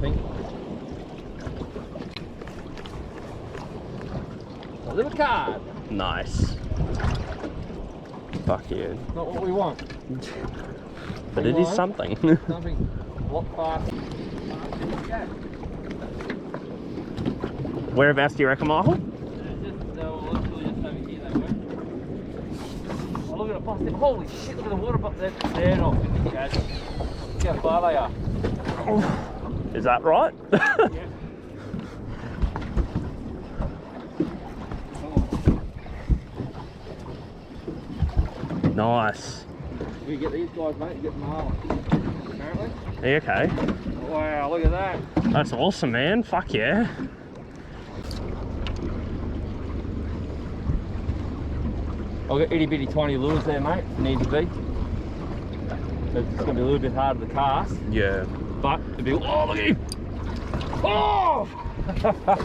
think. A little card. Nice. Fuck you. Not what we want. But it is something. Something a lot faster. Whereabouts do you reckon, Michael? They were literally just over here, they were. Oh, look at the bus there. Holy shit, look at the water bus there. They're not Chad. Look how far they are. Is that right? Yeah. Nice. We get these guys, mate, you get marlin. Apparently. Are you okay? Wow, look at that. That's awesome, man. Fuck yeah. I've got itty bitty tiny lures there, mate, if need to be. It's going to be a little bit harder to cast, Yeah. but it'll be, oh, look at him! Oh!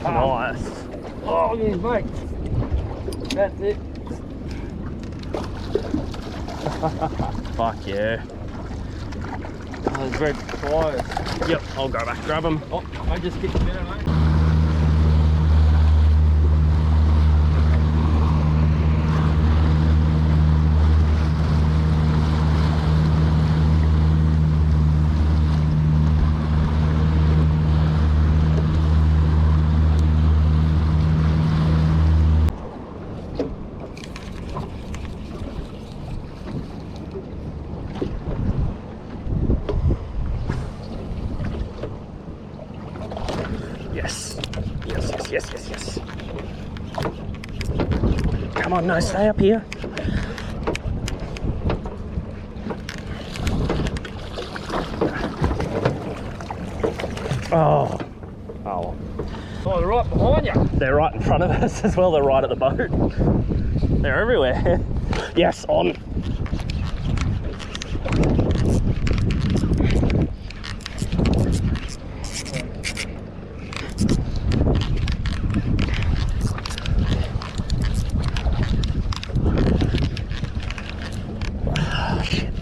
Nice. Oh, look at his mate. That's it. Fuck yeah. Oh, those red pliers. Yep, I'll go back, grab them. Oh, I just kicked better, mate. Yes. Yes, yes, yes, yes, yes. Come on, no, stay up here. Oh. Oh. Oh, they're right behind you. They're right in front of us as well. They're right at the boat. They're everywhere. Yes, on. Oh, shit.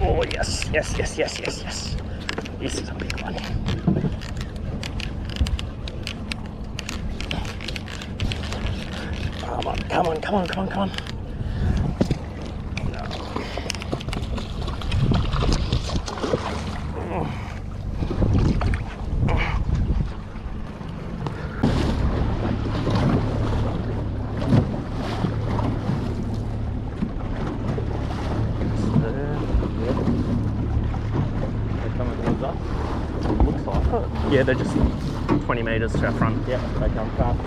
Oh, yes, yes, yes, yes, yes, yes. This is a big one. Come on, come on, come on, come on, come on. They're coming towards us. Looks like it. Yeah, they're just 20 metres to our front. Yep, they come fast.